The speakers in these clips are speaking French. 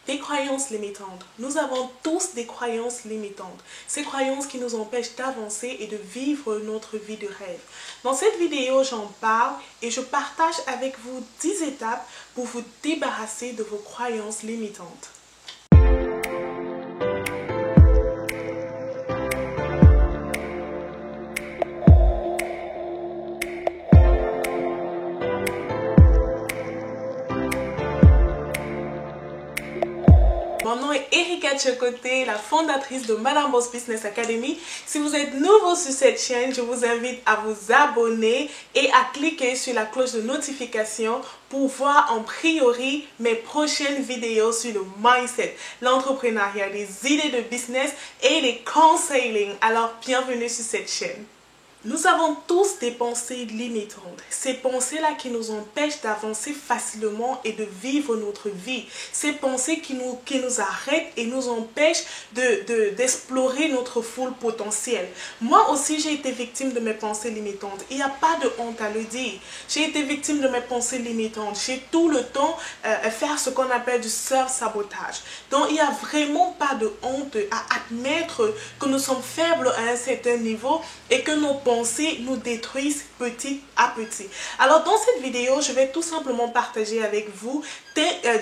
Des croyances limitantes. Nous avons tous des croyances limitantes. Ces croyances qui nous empêchent d'avancer et de vivre notre vie de rêve. Dans cette vidéo, j'en parle et je partage avec vous 10 étapes pour vous débarrasser de vos croyances limitantes. Mon nom est Erika Tchekoté, la fondatrice de Madame Boss Business Academy. Si vous êtes nouveau sur cette chaîne, je vous invite à vous abonner et à cliquer sur la cloche de notification pour voir en priori mes prochaines vidéos sur le mindset, l'entrepreneuriat, les idées de business et les conseils. Alors, bienvenue sur cette chaîne. Nous avons tous des pensées limitantes. Ces pensées-là qui nous empêchent d'avancer facilement et de vivre notre vie. Ces pensées qui nous arrêtent et nous empêchent d'explorer notre full potentiel. Moi aussi, j'ai été victime de mes pensées limitantes. Il n'y a pas de honte à le dire. J'ai été victime de mes pensées limitantes. J'ai tout le temps faire ce qu'on appelle du self-sabotage. Donc, il n'y a vraiment pas de honte à admettre que nous sommes faibles à un certain niveau et que nos pensées nous détruisent petit à petit. Alors dans cette vidéo, je vais tout simplement partager avec vous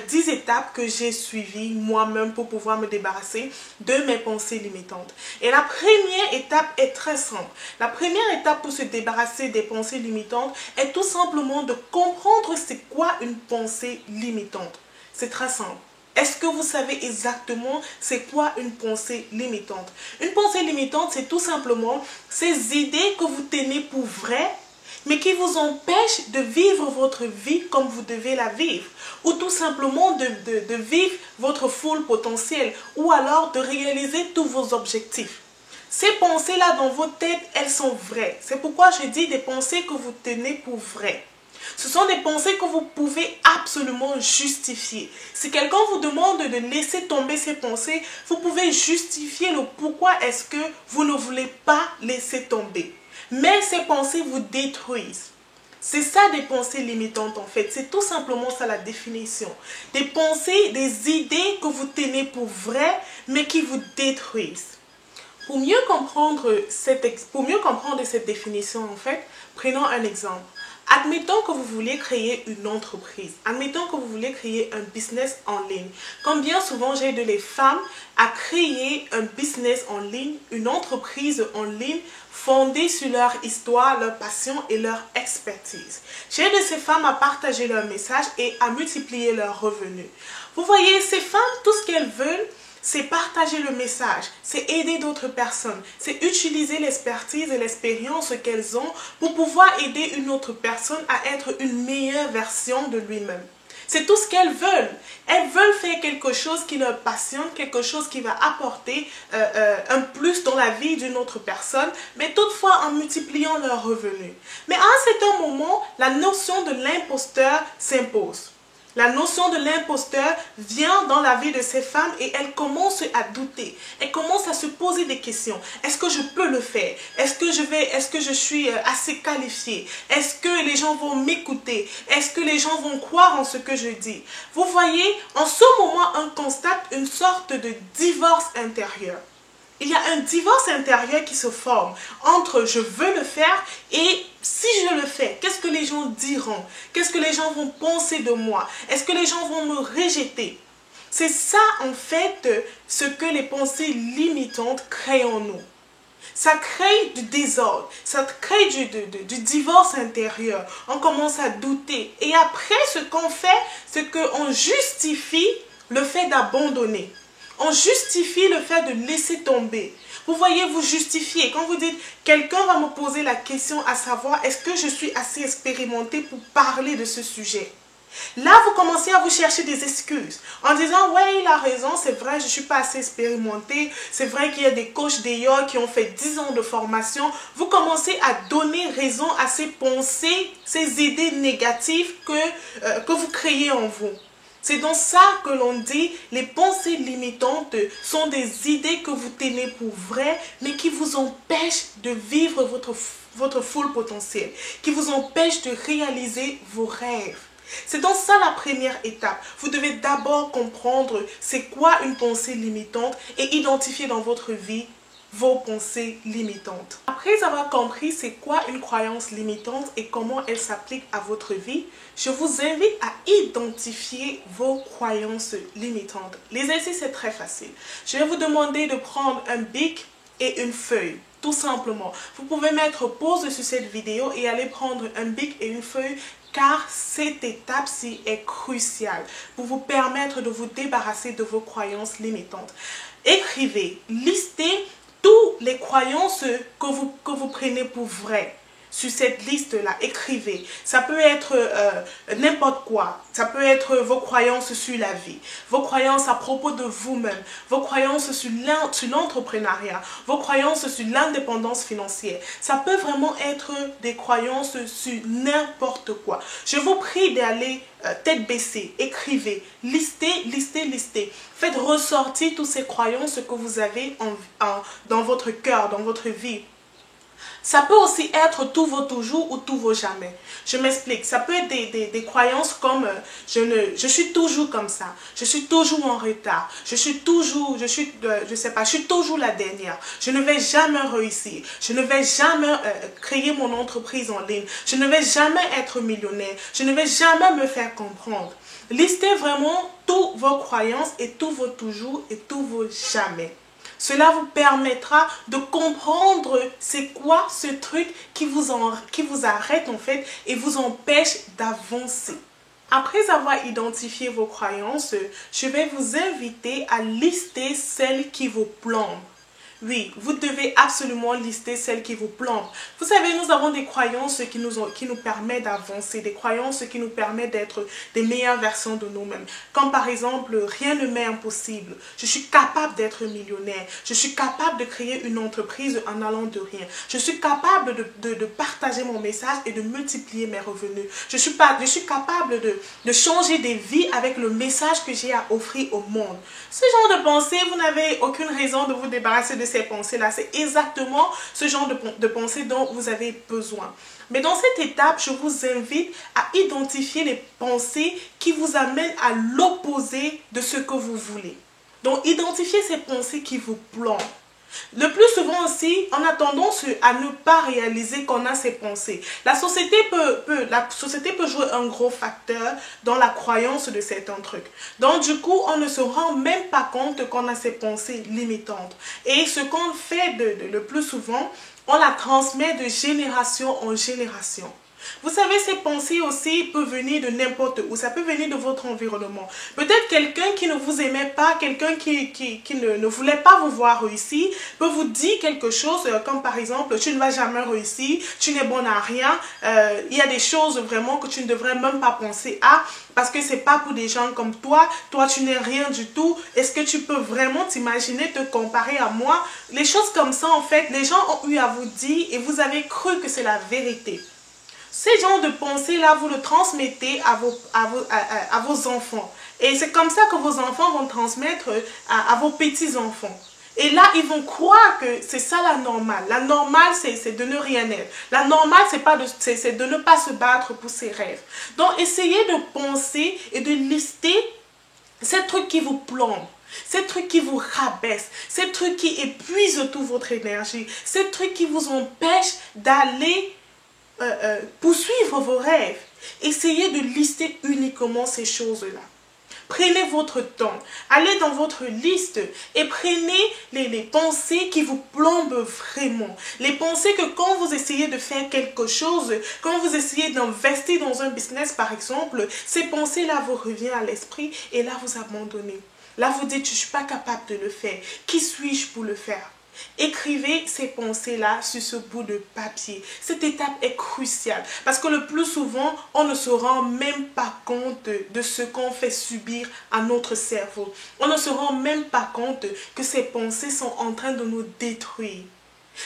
10 étapes que j'ai suivies moi-même pour pouvoir me débarrasser de mes pensées limitantes. Et la première étape est très simple. La première étape pour se débarrasser des pensées limitantes est tout simplement de comprendre c'est quoi une pensée limitante. C'est très simple. Est-ce que vous savez exactement c'est quoi une pensée limitante? Une pensée limitante, c'est tout simplement ces idées que vous tenez pour vraies, mais qui vous empêchent de vivre votre vie comme vous devez la vivre. Ou tout simplement de vivre votre full potentiel. Ou alors de réaliser tous vos objectifs. Ces pensées-là dans vos têtes, elles sont vraies. C'est pourquoi je dis des pensées que vous tenez pour vraies. Ce sont des pensées que vous pouvez absolument justifier. Si quelqu'un vous demande de laisser tomber ces pensées, vous pouvez justifier le pourquoi est-ce que vous ne voulez pas laisser tomber. Mais ces pensées vous détruisent. C'est ça des pensées limitantes en fait. C'est tout simplement ça la définition. Des pensées, des idées que vous tenez pour vraies, mais qui vous détruisent. Pour mieux comprendre cette définition en fait, prenons un exemple. Admettons que vous vouliez créer une entreprise. Admettons que vous voulez créer un business en ligne. Comme bien souvent, j'aide les femmes à créer un business en ligne, une entreprise en ligne fondée sur leur histoire, leur passion et leur expertise. J'aide ces femmes à partager leur message et à multiplier leurs revenus. Vous voyez, ces femmes, tout ce qu'elles veulent, c'est partager le message, c'est aider d'autres personnes, c'est utiliser l'expertise et l'expérience qu'elles ont pour pouvoir aider une autre personne à être une meilleure version de lui-même. C'est tout ce qu'elles veulent. Elles veulent faire quelque chose qui leur passionne, quelque chose qui va apporter un plus dans la vie d'une autre personne, mais toutefois en multipliant leurs revenus. Mais à un certain moment, la notion de l'imposteur s'impose. La notion de l'imposteur vient dans la vie de ces femmes et elles commencent à douter. Elles commencent à se poser des questions. Est-ce que je peux le faire? Est-ce que je suis assez qualifiée? Est-ce que les gens vont m'écouter? Est-ce que les gens vont croire en ce que je dis? Vous voyez, en ce moment, on constate une sorte de divorce intérieur. Il y a un divorce intérieur qui se forme entre je veux le faire et si je le fais, qu'est-ce que les gens diront? Qu'est-ce que les gens vont penser de moi? Est-ce que les gens vont me rejeter? C'est ça en fait ce que les pensées limitantes créent en nous. Ça crée du désordre, ça crée du divorce intérieur. On commence à douter et après ce qu'on fait, c'est qu'on justifie le fait d'abandonner. On justifie le fait de laisser tomber. Vous voyez, vous justifiez. Quand vous dites, quelqu'un va me poser la question à savoir, est-ce que je suis assez expérimentée pour parler de ce sujet? Là, vous commencez à vous chercher des excuses. En disant, ouais, il a raison, c'est vrai, je ne suis pas assez expérimentée. C'est vrai qu'il y a des coachs d'ailleurs qui ont fait 10 ans de formation. Vous commencez à donner raison à ces pensées, ces idées négatives que vous créez en vous. C'est dans ça que l'on dit les pensées limitantes sont des idées que vous tenez pour vraies, mais qui vous empêchent de vivre votre full potentiel, qui vous empêchent de réaliser vos rêves. C'est donc ça la première étape. Vous devez d'abord comprendre c'est quoi une pensée limitante et identifier dans votre vie vos pensées limitantes. Après avoir compris c'est quoi une croyance limitante et comment elle s'applique à votre vie, je vous invite à identifier vos croyances limitantes. L'exercice est très facile. Je vais vous demander de prendre un bic et une feuille. Tout simplement. Vous pouvez mettre pause sur cette vidéo et aller prendre un bic et une feuille car cette étape-ci est cruciale pour vous permettre de vous débarrasser de vos croyances limitantes. Écrivez, listez toutes les croyances que vous prenez pour vraies. Sur cette liste-là, écrivez. Ça peut être n'importe quoi. Ça peut être vos croyances sur la vie, vos croyances à propos de vous-même, vos croyances sur l'entrepreneuriat, vos croyances sur l'indépendance financière. Ça peut vraiment être des croyances sur n'importe quoi. Je vous prie d'aller tête baissée, écrivez, listez. Faites ressortir toutes ces croyances que vous avez dans votre cœur, dans votre vie. Ça peut aussi être tout vaut toujours ou tout vaut jamais. Je m'explique. Ça peut être des croyances comme je suis toujours comme ça. Je suis toujours en retard. Je suis toujours la dernière. Je ne vais jamais réussir. Je ne vais jamais créer mon entreprise en ligne. Je ne vais jamais être millionnaire. Je ne vais jamais me faire comprendre. Listez vraiment toutes vos croyances et tout vaut toujours et tout vaut jamais. Cela vous permettra de comprendre c'est quoi ce truc qui vous arrête en fait et vous empêche d'avancer. Après avoir identifié vos croyances, je vais vous inviter à lister celles qui vous plombent. Oui, vous devez absolument lister celles qui vous plombent. Vous savez, nous avons des croyances qui nous permettent d'avancer, des croyances qui nous permettent d'être des meilleures versions de nous-mêmes. Comme par exemple, rien ne m'est impossible. Je suis capable d'être millionnaire. Je suis capable de créer une entreprise en allant de rien. Je suis capable de partager mon message et de multiplier mes revenus. Je suis capable de changer des vies avec le message que j'ai à offrir au monde. Ce genre de pensée, vous n'avez aucune raison de vous débarrasser de ces pensées-là. C'est exactement ce genre de pensée dont vous avez besoin. Mais dans cette étape, je vous invite à identifier les pensées qui vous amènent à l'opposé de ce que vous voulez. Donc, identifiez ces pensées qui vous plombent. Le plus souvent aussi, on a tendance à ne pas réaliser qu'on a ces pensées. La société peut jouer un gros facteur dans la croyance de certains trucs. Donc du coup, on ne se rend même pas compte qu'on a ces pensées limitantes. Et ce qu'on fait le plus souvent, on la transmet de génération en génération. Vous savez, ces pensées aussi peuvent venir de n'importe où. Ça peut venir de votre environnement. Peut-être quelqu'un qui ne vous aimait pas, quelqu'un qui ne voulait pas vous voir réussir, peut vous dire quelque chose comme par exemple, tu ne vas jamais réussir, tu n'es bon à rien. Il y a des choses vraiment que tu ne devrais même pas penser à parce que c'est pas pour des gens comme toi. Toi, tu n'es rien du tout. Est-ce que tu peux vraiment t'imaginer te comparer à moi? Les choses comme ça, en fait, les gens ont eu à vous dire et vous avez cru que c'est la vérité. Ces genres de pensées-là, vous le transmettez à vos enfants. Et c'est comme ça que vos enfants vont transmettre à vos petits-enfants. Et là, ils vont croire que c'est ça la normale. La normale, c'est de ne rien être. La normale, c'est de ne pas se battre pour ses rêves. Donc, essayez de penser et de lister ces trucs qui vous plombent. Ces trucs qui vous rabaissent, ces trucs qui épuisent toute votre énergie, ces trucs qui vous empêchent d'aller poursuivre vos rêves. Essayez de lister uniquement ces choses-là. Prenez votre temps, allez dans votre liste et prenez les pensées qui vous plombent vraiment. Les pensées que quand vous essayez de faire quelque chose, quand vous essayez d'investir dans un business par exemple, ces pensées-là vous reviennent à l'esprit et là vous abandonnez. Là vous dites, je ne suis pas capable de le faire. Qui suis-je pour le faire? Écrivez ces pensées-là sur ce bout de papier. Cette étape est cruciale parce que le plus souvent, on ne se rend même pas compte de ce qu'on fait subir à notre cerveau. On ne se rend même pas compte que ces pensées sont en train de nous détruire.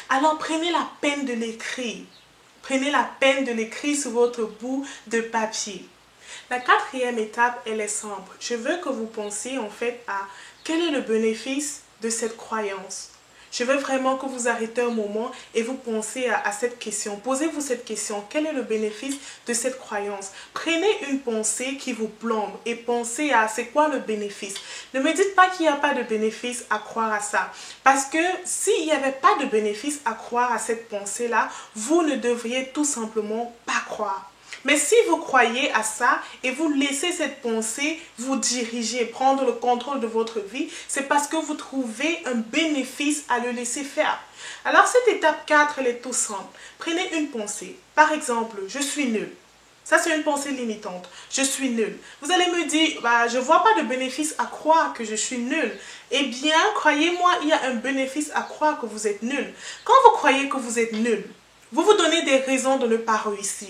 Alors prenez la peine de l'écrire. Prenez la peine de l'écrire sur votre bout de papier. La quatrième étape, elle est simple. Je veux que vous pensiez en fait à quel est le bénéfice de cette croyance. Je veux vraiment que vous arrêtez un moment et vous pensez à cette question. Posez-vous cette question. Quel est le bénéfice de cette croyance? Prenez une pensée qui vous plombe et pensez à c'est quoi le bénéfice. Ne me dites pas qu'il n'y a pas de bénéfice à croire à ça. Parce que s'il n'y avait pas de bénéfice à croire à cette pensée-là, vous ne devriez tout simplement pas croire. Mais si vous croyez à ça et vous laissez cette pensée vous diriger, prendre le contrôle de votre vie, c'est parce que vous trouvez un bénéfice à le laisser faire. Alors cette étape 4, elle est tout simple. Prenez une pensée. Par exemple, je suis nul. Ça, c'est une pensée limitante. Je suis nul. Vous allez me dire, je ne vois pas de bénéfice à croire que je suis nul. Eh bien, croyez-moi, il y a un bénéfice à croire que vous êtes nul. Quand vous croyez que vous êtes nul, vous vous donnez des raisons de ne pas réussir.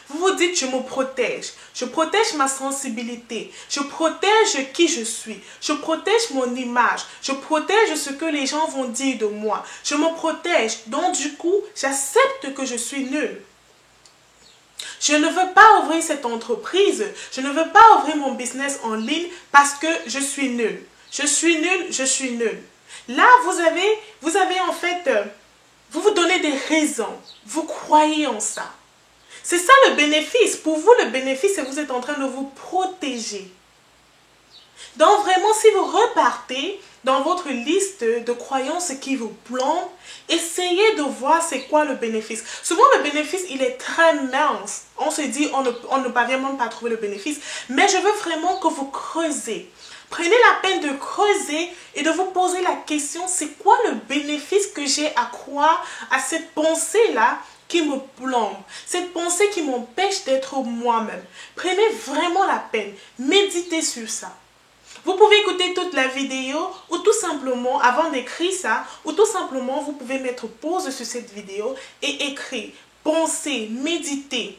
Vous vous dites, je me protège. Je protège ma sensibilité. Je protège qui je suis. Je protège mon image. Je protège ce que les gens vont dire de moi. Je me protège. Donc, du coup, j'accepte que je suis nul. Je ne veux pas ouvrir cette entreprise. Je ne veux pas ouvrir mon business en ligne parce que je suis nul. Je suis nul, je suis nul. Là, vous avez en fait... vous vous donnez des raisons. Vous croyez en ça. C'est ça le bénéfice. Pour vous, le bénéfice, c'est que vous êtes en train de vous protéger. Donc vraiment, si vous repartez dans votre liste de croyances qui vous plombent, essayez de voir c'est quoi le bénéfice. Souvent, le bénéfice, il est très mince. On se dit, on ne parvient même pas à trouver le bénéfice. Mais je veux vraiment que vous creusez. Prenez la peine de creuser et de vous poser la question, c'est quoi le bénéfice que j'ai à croire à cette pensée-là qui me plombe, cette pensée qui m'empêche d'être moi-même. Prenez vraiment la peine, méditez sur ça. Vous pouvez écouter toute la vidéo ou tout simplement, avant d'écrire ça, ou tout simplement, vous pouvez mettre pause sur cette vidéo et écrire, penser, méditer.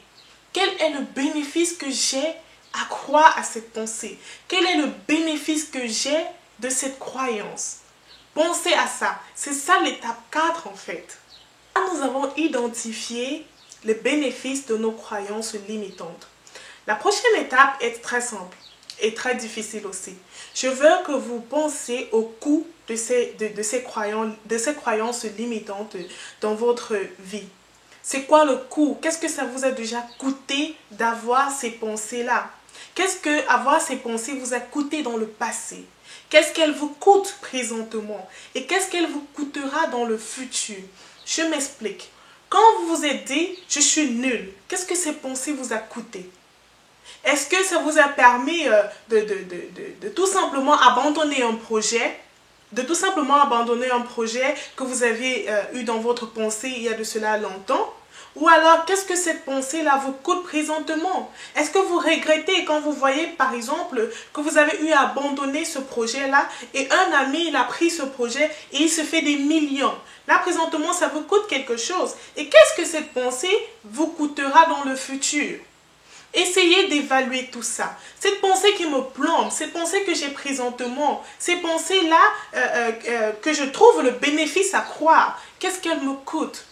Quel est le bénéfice que j'ai à croire à cette pensée? Quel est le bénéfice que j'ai de cette croyance? Pensez à ça. C'est ça l'étape 4 en fait. Là, nous avons identifié les bénéfices de nos croyances limitantes. La prochaine étape est très simple et très difficile aussi. Je veux que vous pensiez au coût de ces croyances limitantes dans votre vie. C'est quoi le coût? Qu'est-ce que ça vous a déjà coûté d'avoir ces pensées-là? Qu'est-ce que avoir ces pensées vous a coûté dans le passé? Qu'est-ce qu'elles vous coûtent présentement? Et qu'est-ce qu'elles vous coûtera dans le futur? Je m'explique. Quand vous vous êtes dit, je suis nul, qu'est-ce que ces pensées vous a coûté? Est-ce que ça vous a permis de tout simplement abandonner un projet? De tout simplement abandonner un projet que vous avez eu dans votre pensée il y a de cela longtemps? Ou alors, qu'est-ce que cette pensée-là vous coûte présentement? Est-ce que vous regrettez quand vous voyez, par exemple, que vous avez eu à abandonner ce projet-là et un ami, il a pris ce projet et il se fait des millions? Là, présentement, ça vous coûte quelque chose. Et qu'est-ce que cette pensée vous coûtera dans le futur? Essayez d'évaluer tout ça. Cette pensée qui me plombe, cette pensée que j'ai présentement, ces pensées-là que je trouve le bénéfice à croire, qu'est-ce qu'elles me coûtent?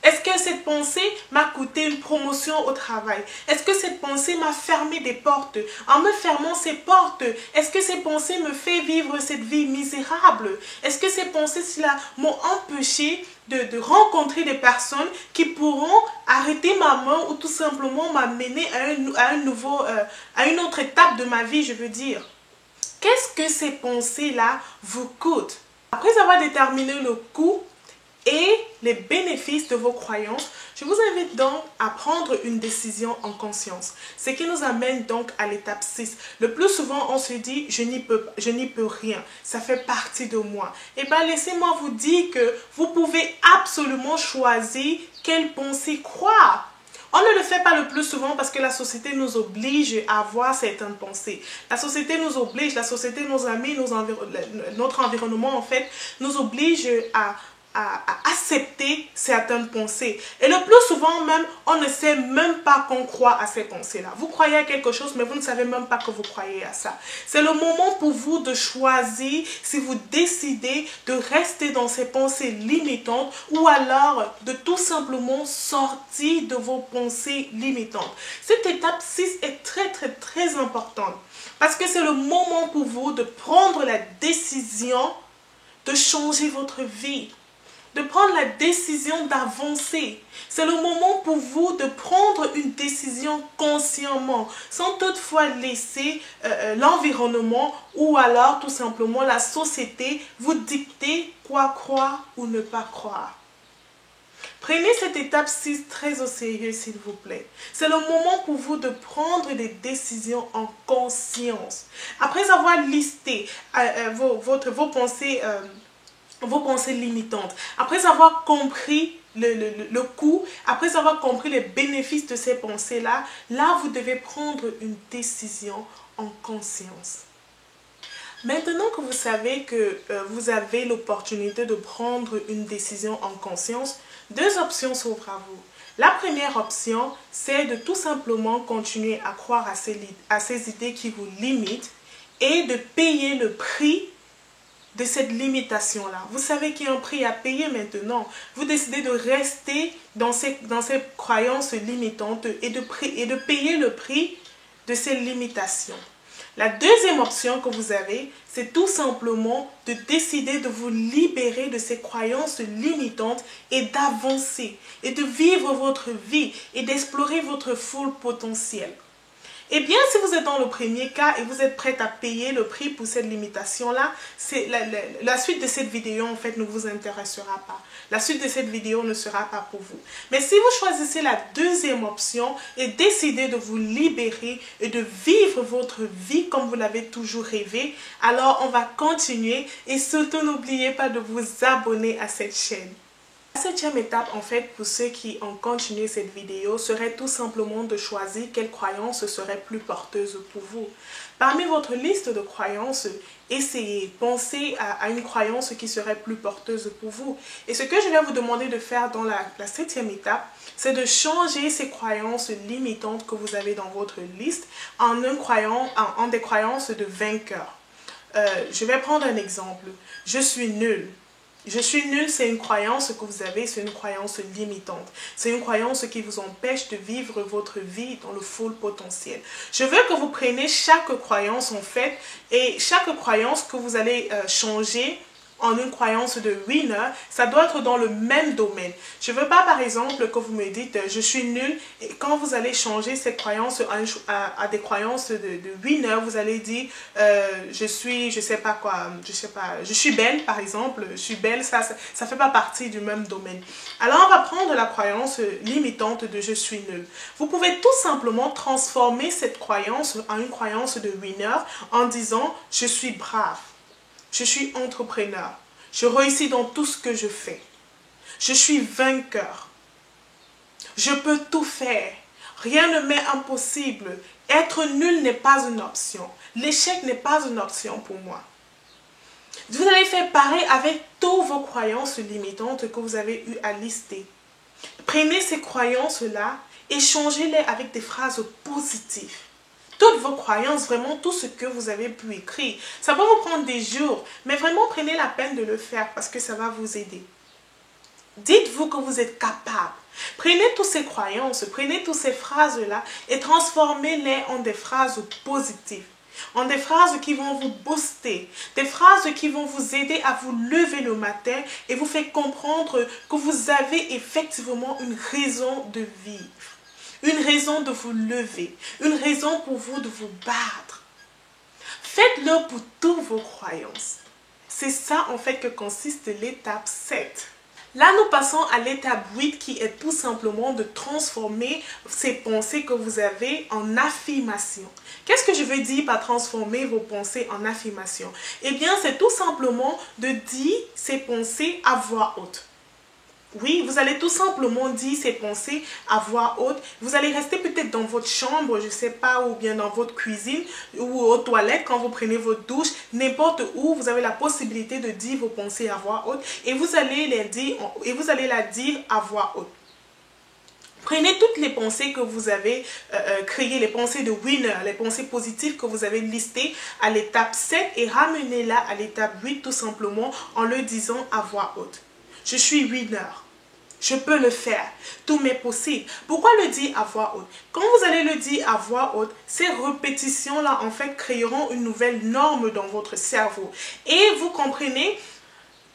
Est-ce que cette pensée m'a coûté une promotion au travail? Est-ce que cette pensée m'a fermé des portes? En me fermant ces portes, est-ce que ces pensées me font vivre cette vie misérable? Est-ce que ces pensées-là m'ont empêché de rencontrer des personnes qui pourront arrêter ma main ou tout simplement m'amener à une autre étape de ma vie, je veux dire? Qu'est-ce que ces pensées-là vous coûtent? Après avoir déterminé le coût et les bénéfices de vos croyances, je vous invite donc à prendre une décision en conscience. Ce qui nous amène donc à l'étape 6. Le plus souvent, on se dit, je n'y peux rien, ça fait partie de moi. Et bien, laissez-moi vous dire que vous pouvez absolument choisir quelle pensée croire. On ne le fait pas le plus souvent parce que la société nous oblige à avoir certaines pensées. La société nous oblige, la société, nos amis, notre environnement en fait, nous oblige à accepter certaines pensées. Et le plus souvent même, on ne sait même pas qu'on croit à ces pensées-là. Vous croyez à quelque chose, mais vous ne savez même pas que vous croyez à ça. C'est le moment pour vous de choisir si vous décidez de rester dans ces pensées limitantes ou alors de tout simplement sortir de vos pensées limitantes. Cette étape 6 est très importante parce que c'est le moment pour vous de prendre la décision de changer votre vie. de prendre la décision d'avancer. C'est le moment pour vous de prendre une décision consciemment, sans toutefois laisser l'environnement ou alors tout simplement la société vous dicter quoi croire ou ne pas croire. Prenez cette étape 6 très au sérieux, s'il vous plaît. C'est le moment pour vous de prendre des décisions en conscience. Après avoir listé vos pensées limitantes, après avoir compris le coût, après avoir compris les bénéfices de ces pensées-là, là, vous devez prendre une décision en conscience. Maintenant que vous savez que vous avez l'opportunité de prendre une décision en conscience, deux options s'ouvrent à vous. La première option, c'est de tout simplement continuer à croire à ces idées qui vous limitent et de payer le prix de cette limitation-là. Vous savez qu'il y a un prix à payer maintenant. Vous décidez de rester dans ces croyances limitantes et de payer le prix de ces limitations. La deuxième option que vous avez, c'est tout simplement de décider de vous libérer de ces croyances limitantes et d'avancer et de vivre votre vie et d'explorer votre full potentiel. Eh bien, si vous êtes dans le premier cas et vous êtes prête à payer le prix pour cette limitation-là, la suite de cette vidéo, en fait, ne vous intéressera pas. La suite de cette vidéo ne sera pas pour vous. Mais si vous choisissez la deuxième option et décidez de vous libérer et de vivre votre vie comme vous l'avez toujours rêvé, alors on va continuer et surtout n'oubliez pas de vous abonner à cette chaîne. La septième étape, en fait, pour ceux qui ont continué cette vidéo, serait tout simplement de choisir quelle croyance serait plus porteuse pour vous. Parmi votre liste de croyances, essayez, pensez à une croyance qui serait plus porteuse pour vous. Et ce que je vais vous demander de faire dans la septième étape, c'est de changer ces croyances limitantes que vous avez dans votre liste en des croyances de vainqueur. Je vais prendre un exemple. Je suis nul. Je suis nul, c'est une croyance que vous avez, c'est une croyance limitante. C'est une croyance qui vous empêche de vivre votre vie dans le full potentiel. Je veux que vous preniez chaque croyance en fait, et chaque croyance que vous allez changer en une croyance de winner, ça doit être dans le même domaine. Je ne veux pas par exemple que vous me dites je suis nul et quand vous allez changer cette croyance à des croyances de winner, vous allez dire je suis, je sais pas quoi, je suis belle par exemple, je suis belle, ça fait pas partie du même domaine. Alors on va prendre la croyance limitante de je suis nul. Vous pouvez tout simplement transformer cette croyance en une croyance de winner en disant je suis brave. Je suis entrepreneur. Je réussis dans tout ce que je fais. Je suis vainqueur. Je peux tout faire. Rien ne m'est impossible. Être nul n'est pas une option. L'échec n'est pas une option pour moi. Vous allez faire pareil avec toutes vos croyances limitantes que vous avez eu à lister. Prenez ces croyances-là et changez-les avec des phrases positives. Toutes vos croyances, vraiment tout ce que vous avez pu écrire. Ça va vous prendre des jours, mais vraiment prenez la peine de le faire parce que ça va vous aider. Dites-vous que vous êtes capable. Prenez toutes ces croyances, prenez toutes ces phrases-là et transformez-les en des phrases positives. En des phrases qui vont vous booster, des phrases qui vont vous aider à vous lever le matin et vous faire comprendre que vous avez effectivement une raison de vivre. Une raison de vous lever, une raison pour vous de vous battre. Faites-le pour toutes vos croyances. C'est ça en fait que consiste l'étape 7. Là, nous passons à l'étape 8 qui est tout simplement de transformer ces pensées que vous avez en affirmation. Qu'est-ce que je veux dire par transformer vos pensées en affirmation? Eh bien, c'est tout simplement de dire ces pensées à voix haute. Oui, vous allez tout simplement dire ces pensées à voix haute. Vous allez rester peut-être dans votre chambre, je ne sais pas, ou bien dans votre cuisine ou aux toilettes quand vous prenez votre douche. N'importe où, vous avez la possibilité de dire vos pensées à voix haute et vous allez la dire à voix haute. Prenez toutes les pensées que vous avez créées, les pensées de winner, les pensées positives que vous avez listées à l'étape 7 et ramenez-la à l'étape 8 tout simplement en le disant à voix haute. Je suis winner. Je peux le faire. Tout m'est possible. Pourquoi le dire à voix haute? Quand vous allez le dire à voix haute, ces répétitions-là, en fait, créeront une nouvelle norme dans votre cerveau. Et vous comprenez,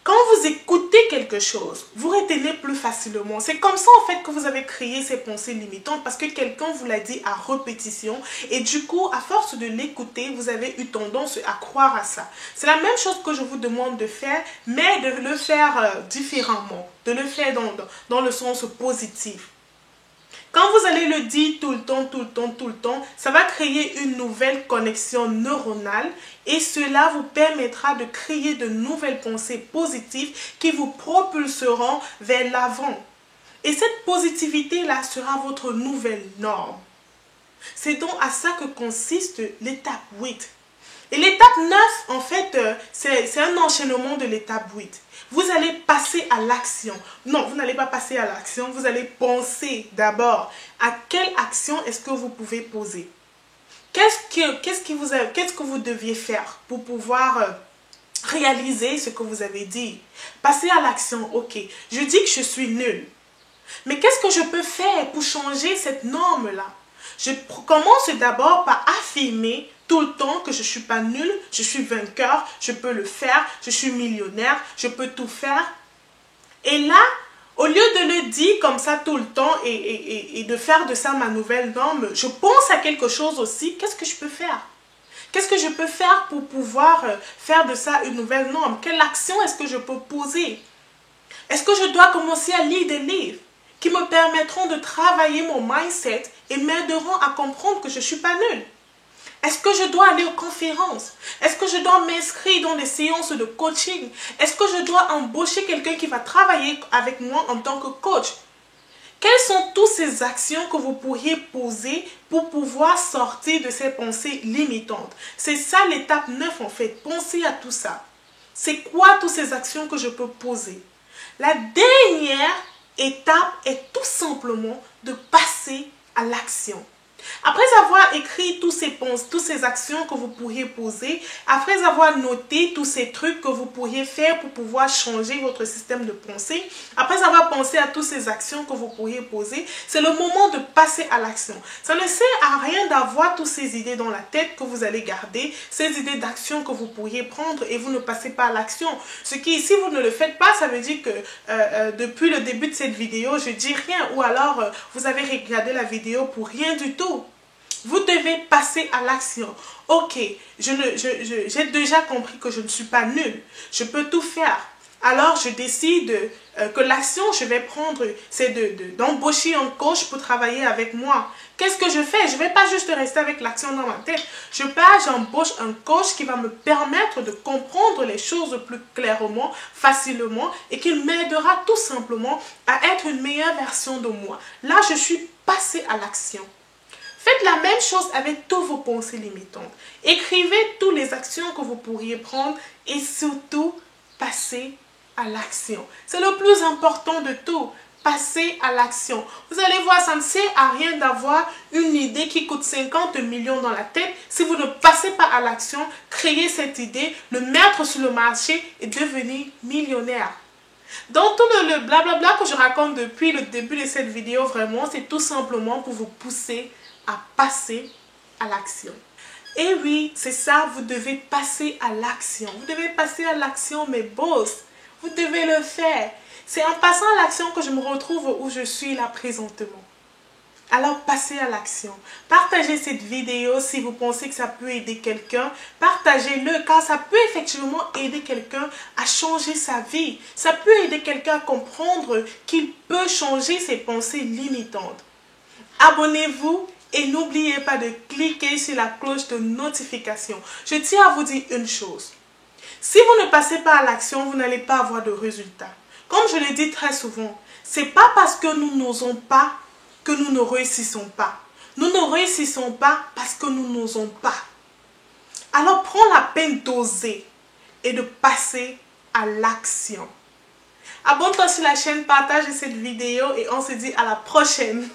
Quand vous écoutez quelque chose, vous retenez plus facilement. C'est comme ça en fait que vous avez créé ces pensées limitantes parce que quelqu'un vous l'a dit à répétition et du coup, à force de l'écouter, vous avez eu tendance à croire à ça. C'est la même chose que je vous demande de faire, mais de le faire différemment, de le faire dans le sens positif. Quand vous allez le dire tout le temps, ça va créer une nouvelle connexion neuronale et cela vous permettra de créer de nouvelles pensées positives qui vous propulseront vers l'avant. Et cette positivité-là sera votre nouvelle norme. C'est donc à ça que consiste l'étape 8. Et l'étape 9, en fait, c'est un enchaînement de l'étape 8. Vous allez passer à l'action. Non, vous n'allez pas passer à l'action. Vous allez penser d'abord à quelle action est-ce que vous pouvez poser. Qu'est-ce que vous deviez faire pour pouvoir réaliser ce que vous avez dit. Passer à l'action. Ok, je dis que je suis nulle. Mais qu'est-ce que je peux faire pour changer cette norme-là? Je commence d'abord par affirmer tout le temps que je ne suis pas nulle, je suis vainqueur, je peux le faire, je suis millionnaire, je peux tout faire. Et là, au lieu de le dire comme ça tout le temps et de faire de ça ma nouvelle norme, je pense à quelque chose aussi. Qu'est-ce que je peux faire? Qu'est-ce que je peux faire pour pouvoir faire de ça une nouvelle norme? Quelle action est-ce que je peux poser? Est-ce que je dois commencer à lire des livres qui me permettront de travailler mon mindset et m'aideront à comprendre que je ne suis pas nulle? Est-ce que je dois aller aux conférences? Est-ce que je dois m'inscrire dans des séances de coaching? Est-ce que je dois embaucher quelqu'un qui va travailler avec moi en tant que coach? Quelles sont toutes ces actions que vous pourriez poser pour pouvoir sortir de ces pensées limitantes? C'est ça l'étape 9 en fait. Pensez à tout ça. C'est quoi toutes ces actions que je peux poser? La dernière étape est tout simplement de passer à l'action. Après avoir écrit toutes ces actions que vous pourriez poser, après avoir noté tous ces trucs que vous pourriez faire pour pouvoir changer votre système de pensée, après avoir pensé à toutes ces actions que vous pourriez poser, c'est le moment de passer à l'action. Ça ne sert à rien d'avoir toutes ces idées dans la tête que vous allez garder, ces idées d'action que vous pourriez prendre et vous ne passez pas à l'action. Ce qui, si vous ne le faites pas, ça veut dire que depuis le début de cette vidéo, je dis rien ou alors vous avez regardé la vidéo pour rien du tout. Vous devez passer à l'action. Ok, j'ai déjà compris que je ne suis pas nulle. Je peux tout faire. Alors, je décide que l'action que je vais prendre, c'est d'embaucher un coach pour travailler avec moi. Qu'est-ce que je fais? Je ne vais pas juste rester avec l'action dans ma tête. J'embauche un coach qui va me permettre de comprendre les choses plus clairement, facilement et qui m'aidera tout simplement à être une meilleure version de moi. Là, je suis passée à l'action. Faites la même chose avec toutes vos pensées limitantes. Écrivez toutes les actions que vous pourriez prendre et surtout, passez à l'action. C'est le plus important de tout. Passez à l'action. Vous allez voir, ça ne sert à rien d'avoir une idée qui coûte 50 millions dans la tête. Si vous ne passez pas à l'action, créer cette idée, le mettre sur le marché et devenir millionnaire. Donc tout le blablabla que je raconte depuis le début de cette vidéo, vraiment, c'est tout simplement pour vous pousser à passer à l'action. Et oui, c'est ça, vous devez passer à l'action. Vous devez passer à l'action, mes boss. Vous devez le faire. C'est en passant à l'action que je me retrouve où je suis là présentement. Alors, passez à l'action. Partagez cette vidéo si vous pensez que ça peut aider quelqu'un. Partagez-le car ça peut effectivement aider quelqu'un à changer sa vie. Ça peut aider quelqu'un à comprendre qu'il peut changer ses pensées limitantes. Abonnez-vous. Et n'oubliez pas de cliquer sur la cloche de notification. Je tiens à vous dire une chose. Si vous ne passez pas à l'action, vous n'allez pas avoir de résultats. Comme je le dis très souvent, ce n'est pas parce que nous n'osons pas que nous ne réussissons pas. Nous ne réussissons pas parce que nous n'osons pas. Alors prends la peine d'oser et de passer à l'action. Abonne-toi sur la chaîne, partage cette vidéo et on se dit à la prochaine.